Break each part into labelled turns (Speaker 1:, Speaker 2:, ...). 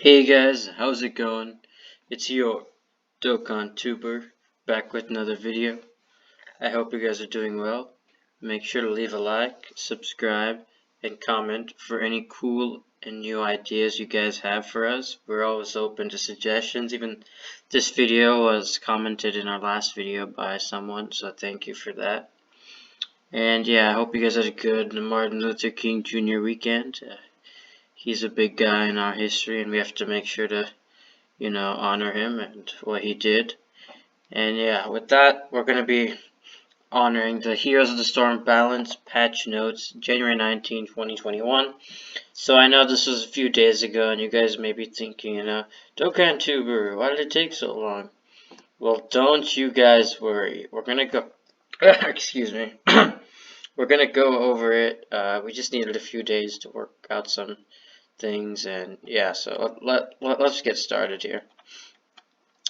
Speaker 1: Hey guys, how's it going? It's your Dokkan Tuber back with another video. I hope you guys are doing well. Make sure to leave a like, subscribe, and comment for any cool and new ideas you guys have for us. We're always open to suggestions. Even this video was commented in our last video by someone, so thank you for that. And yeah, I hope you guys had a good Martin Luther King Jr. weekend. He's a big guy in our history, and we have to make sure to honor him and what he did. And yeah, with that, we're going to be honoring the Heroes of the Storm Balance patch notes, January 19, 2021. So I know this was a few days ago, and you guys may be thinking, Dokkan Tuber, why did it take so long? Well, don't you guys worry. We're going to go, excuse me, we're going to go over it. We just needed a few days to work out some things, and yeah, so let's get started here.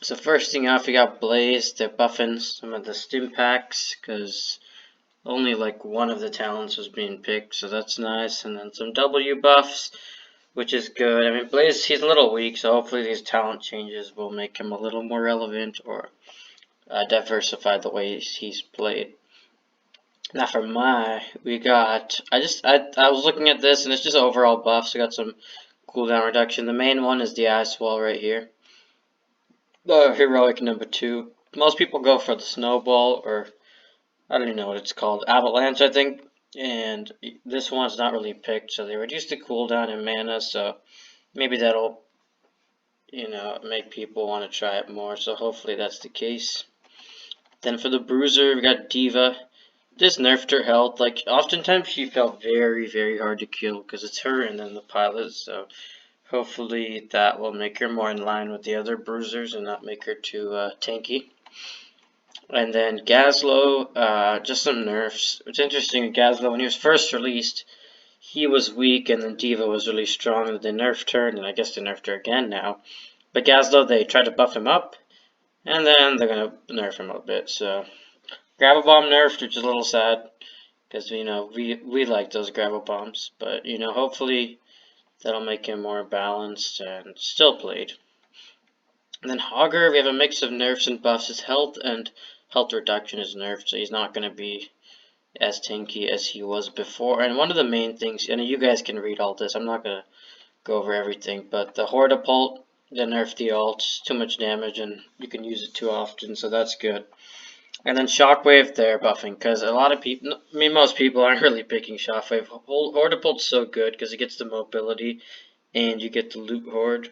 Speaker 1: So first thing off, we got Blaze. They're buffing some of the stim packs because only like one of the talents was being picked, so that's nice. And then some W buffs, which is good. I mean, Blaze, he's a little weak, so hopefully these talent changes will make him a little more relevant or diversify the way he's played. Now for we got, I was looking at this and it's just overall buffs. We got some cooldown reduction. The main one is the Ice Wall right here. The heroic number 2. Most people go for the snowball, or I don't even know what it's called, avalanche, I think. And this one's not really picked, so they reduce the cooldown and mana, so maybe that'll, make people want to try it more. So hopefully that's the case. Then for the Bruiser, we got Diva. This nerfed her health. Like, oftentimes she felt very, very hard to kill because it's her and then the pilot, so hopefully that will make her more in line with the other bruisers and not make her too tanky. And then Gazlowe, just some nerfs. It's interesting with Gazlowe, when he was first released, he was weak and then Diva was really strong, and they nerfed her, and I guess they nerfed her again now. But Gazlowe, they tried to buff him up, and then they're going to nerf him a bit. So Gravel Bomb nerfed, which is a little sad, because, we like those Gravel Bombs. But, hopefully that'll make him more balanced and still played. And then Hogger, we have a mix of nerfs and buffs. His health and health reduction is nerfed, so he's not going to be as tanky as he was before. And one of the main things, and you guys can read all this, I'm not going to go over everything, but the Hortapult, they nerfed the ult, too much damage, and you can use it too often, so that's good. And then Shockwave, they're buffing, because a lot of people, I mean, most people aren't really picking Shockwave. Hortapult's so good, because it gets the mobility, and you get the loot horde.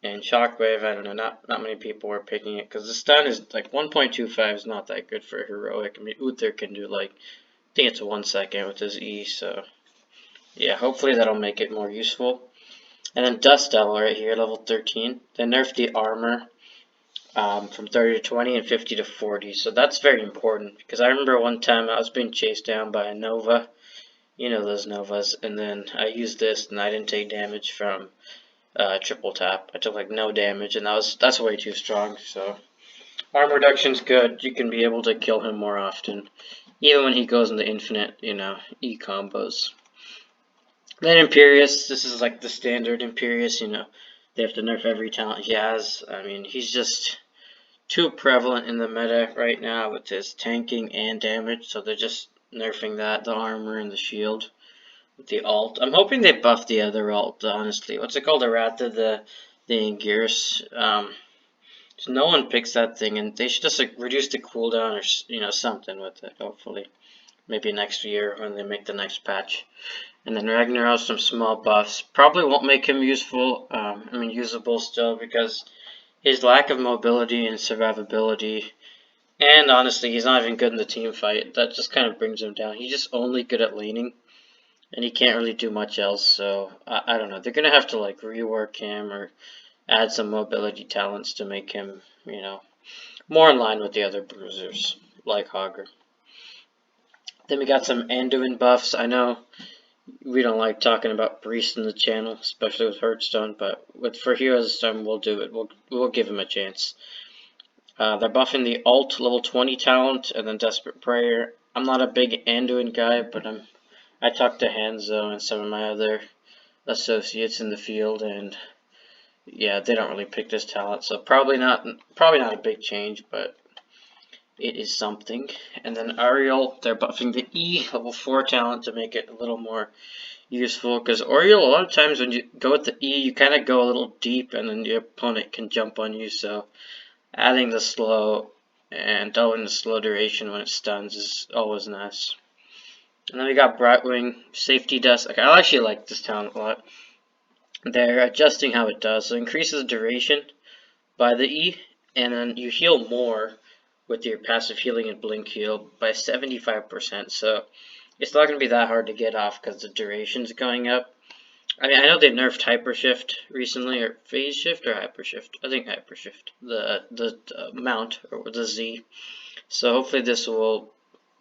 Speaker 1: And Shockwave, I don't know, not many people were picking it, because the stun is, like, 1.25 is not that good for a heroic. I mean, Uther can do, like, I think it's 1 second with his E, so, yeah, hopefully that'll make it more useful. And then Dust Devil right here, level 13. They nerfed the armor from 30 to 20 and 50 to 40. So that's very important, because I remember one time I was being chased down by a Nova. You know those Novas. And then I used this and I didn't take damage from triple tap. I took like no damage, and that's way too strong. So armor reduction's good. You can be able to kill him more often, even when he goes into infinite, E combos. Then Imperius, this is like the standard Imperius, they have to nerf every talent he has. I mean, he's just too prevalent in the meta right now with his tanking and damage, so they're just nerfing that, the armor and the shield with the ult. I'm hoping they buff the other ult, honestly. What's it called? Errata, the Anguirus. So no one picks that thing, and they should just like reduce the cooldown or something with it, hopefully. Maybe next year when they make the next patch. And then Ragnaros, some small buffs. Probably won't make him useful, usable still, because his lack of mobility and survivability, and honestly, he's not even good in the team fight. That just kind of brings him down. He's just only good at laning, and he can't really do much else, so I don't know. They're going to have to like rework him or add some mobility talents to make him, more in line with the other bruisers, like Hogger. Then we got some Anduin buffs. I know we don't like talking about Priest in the channel, especially with Hearthstone, but for Heroes of Storm, we'll do it. We'll give him a chance. They're buffing the ult level 20 talent and then Desperate Prayer. I'm not a big Anduin guy, but I talked to Hanzo and some of my other associates in the field, and yeah, they don't really pick this talent, so probably not a big change, but it is something. And then Ariel, they're buffing the E level 4 talent to make it a little more useful, because Oriole, a lot of times when you go with the E, you kind of go a little deep, and then your opponent can jump on you, so adding the slow and doubling the slow duration when it stuns is always nice. And then we got Brightwing, Safety Dust. Like, I actually like this talent a lot. They're adjusting how it does, so it increases duration by the E, and then you heal more with your passive healing and blink heal by 75%, so it's not going to be that hard to get off because the duration's going up. I mean, I know they nerfed Hyper Shift recently, or Phase Shift, or Hyper Shift. I think Hyper Shift, the mount, or the Z. So hopefully this will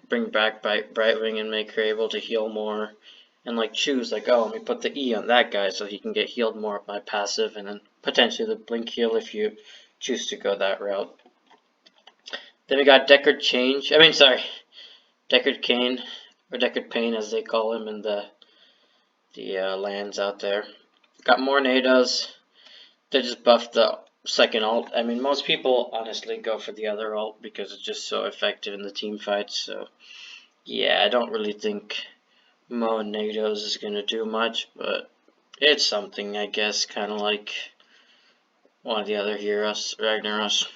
Speaker 1: bring back Brightwing and make her able to heal more, and like choose, like, oh, let me put the E on that guy so he can get healed more by passive, and then potentially the blink heal if you choose to go that route. Then we got Deckard Cain, or Deckard Pain as they call him in the lands out there. Got more NATOs. They just buffed the second ult. I mean, most people honestly go for the other ult because it's just so effective in the team fights. So, yeah, I don't really think Mo and NATOs is going to do much, but it's something, I guess, kind of like one of the other heroes, Ragnaros.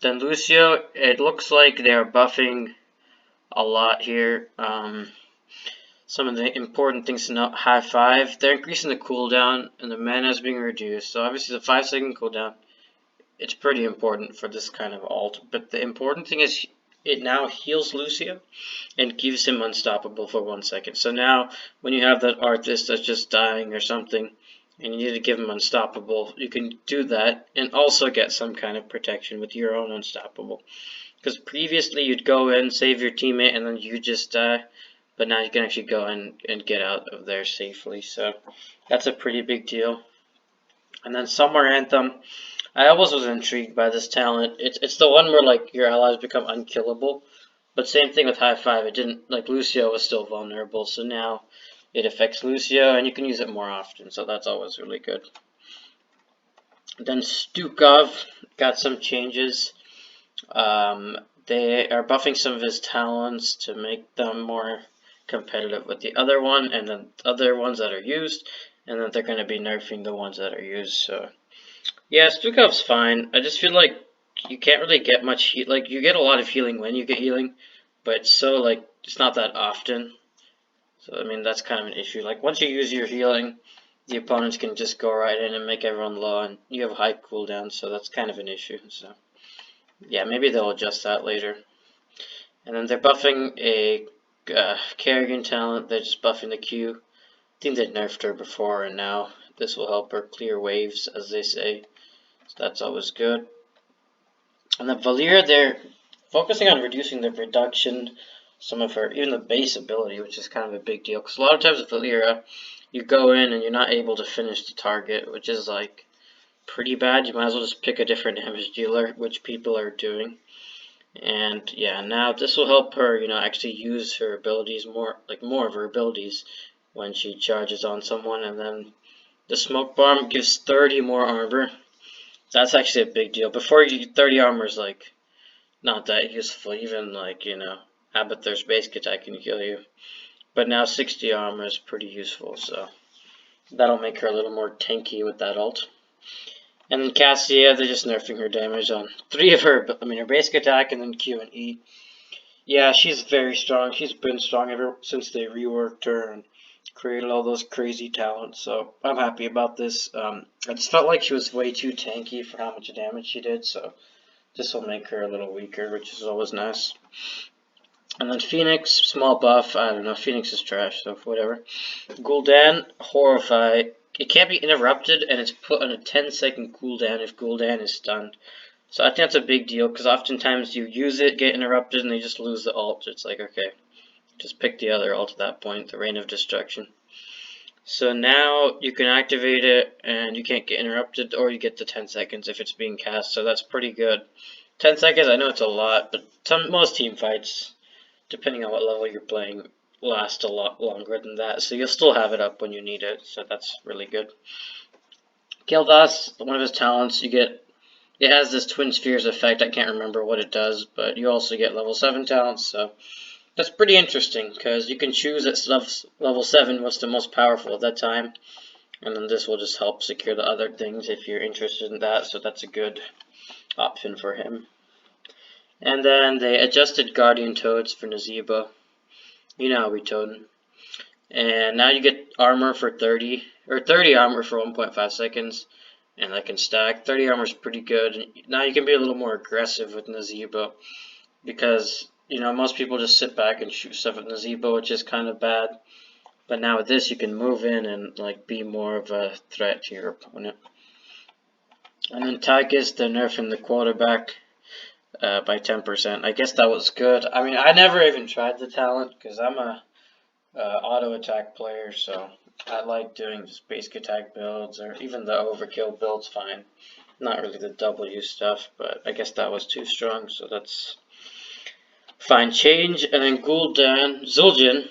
Speaker 1: Then Lucio, it looks like they're buffing a lot here. Some of the important things to note: high 5, they're increasing the cooldown, and the mana is being reduced. So obviously the 5-second cooldown, it's pretty important for this kind of ult. But the important thing is it now heals Lucio and gives him unstoppable for 1 second. So now when you have that Arthas that's just dying or something, and you need to give him unstoppable, you can do that and also get some kind of protection with your own unstoppable. Because previously you'd go in, save your teammate, and then you just die. But now you can actually go and get out of there safely. So that's a pretty big deal. And then Summer Anthem, I always was intrigued by this talent. It's the one where like your allies become unkillable. But same thing with High 5. It didn't, like, Lucio was still vulnerable. So now it affects Lucio and you can use it more often. So that's always really good. Then Stukov got some changes. They are buffing some of his talents to make them more competitive with the other one, and then other ones that are used, and then they're going to be nerfing the ones that are used. So yeah, Stukov's fine. I just feel like you can't really get much heat. Like, you get a lot of healing when you get healing, but so, like, it's not that often. So I mean, that's kind of an issue. Like, once you use your healing, the opponents can just go right in and make everyone low, and you have high cooldown, so that's kind of an issue. So yeah, maybe they'll adjust that later. And then they're buffing a Kerrigan talent. They're just buffing the Q. I think they nerfed her before, and now this will help her clear waves, as they say. So that's always good. And then Valyria, they're focusing on reducing the reduction, some of her, even the base ability, which is kind of a big deal. Because a lot of times with Valyria, you go in and you're not able to finish the target, which is like pretty bad. You might as well just pick a different damage dealer, which people are doing. And yeah, now this will help her, actually use her abilities more of her abilities when she charges on someone. And then the smoke bomb gives 30 more armor. That's actually a big deal. Before, 30 armor is like not that useful. Even like, Abathur's basic attack can kill you. But now 60 armor is pretty useful, so that'll make her a little more tanky with that ult. And then Cassia, they're just nerfing her damage on 3 of her, her basic attack and then Q and E. Yeah, she's very strong. She's been strong ever since they reworked her and created all those crazy talents, so I'm happy about this. I just felt like she was way too tanky for how much damage she did, so this will make her a little weaker, which is always nice. And then Phoenix, small buff. I don't know, Phoenix is trash, so whatever. Gul'dan, Horrify. It can't be interrupted, and it's put on a 10-second cooldown if Gul'dan is stunned. So I think that's a big deal, because oftentimes you use it, get interrupted, and they just lose the ult. It's like, okay, just pick the other ult at that point, the Reign of Destruction. So now you can activate it, and you can't get interrupted, or you get the 10 seconds if it's being cast, so that's pretty good. 10 seconds, I know it's a lot, but most team fights, depending on what level you're playing, last a lot longer than that, so you'll still have it up when you need it, so that's really good. Gildas, one of his talents, it has this Twin Spheres effect. I can't remember what it does, but you also get level 7 talents, so that's pretty interesting, because you can choose at level 7 what's the most powerful at that time, and then this will just help secure the other things if you're interested in that, so that's a good option for him. And then they adjusted Guardian Toads for Nazeebo. You know how we toad. And now you get armor for 30, or 30 armor for 1.5 seconds, and that can stack. 30 armor is pretty good. Now you can be a little more aggressive with Nazeebo, because, you know, most people just sit back and shoot stuff at Nazeebo, which is kind of bad. But now with this, you can move in and, like, be more of a threat to your opponent. And then Tychus, they're nerfing the quarterback by 10%. I guess that was good. I mean, I never even tried the talent, because I'm a auto attack player, so I like doing just basic attack builds, or even the overkill build's fine. Not really the W stuff, but I guess that was too strong, so that's fine change. And then Gul'dan, Zul'jin,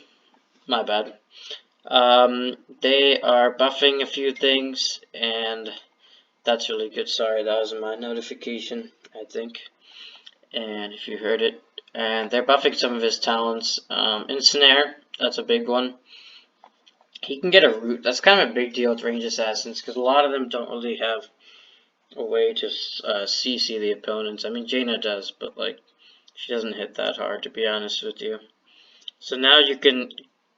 Speaker 1: my bad. They are buffing a few things, and that's really good. Sorry, that was my notification, I think. And if you heard it, and they're buffing some of his talents. Ensnare, that's a big one. He can get a root. That's kind of a big deal with range assassins, because a lot of them don't really have a way to CC the opponents. I mean, Jaina does, but like, she doesn't hit that hard, to be honest with you. So now you can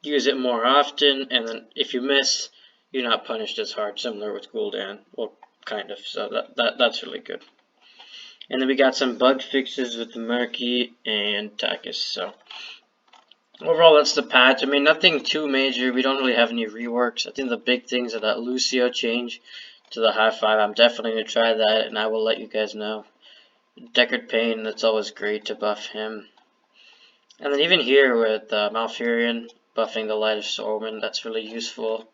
Speaker 1: use it more often, and then if you miss, you're not punished as hard, similar with Gul'dan. Well, kind of. So that's really good. And then we got some bug fixes with the Murky and Tychus. So overall, that's the patch. I mean, nothing too major. We don't really have any reworks. I think the big things are that Lucio change to the high 5. I'm definitely going to try that, and I will let you guys know. Deckard Payne, that's always great to buff him. And then even here with Malfurion buffing the Light of Sorman, that's really useful.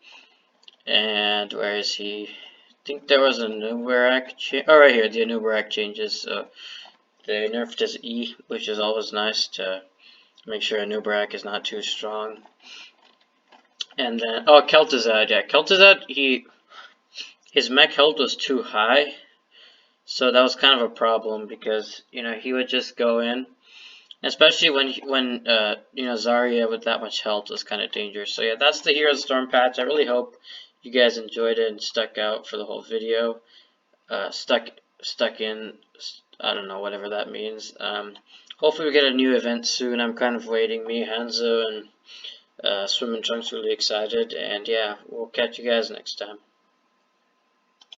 Speaker 1: And where is he? I think there was a Nubarak change. Oh, right here, the Nubarak changes. So they nerfed his E, which is always nice to make sure Nubarak is not too strong. And then, oh, Kel'Thuzad, yeah, Kel'Thuzad, his mech health was too high, so that was kind of a problem, because, you know, he would just go in, especially when you know, Zarya with that much health was kind of dangerous. So yeah, that's the Hero Storm patch. I really hope you guys enjoyed it and stuck out for the whole video. Stuck in, I don't know, whatever that means. Hopefully we get a new event soon. I'm kind of waiting. Me, Hanzo, and Swim and Trunks really excited. And yeah, we'll catch you guys next time.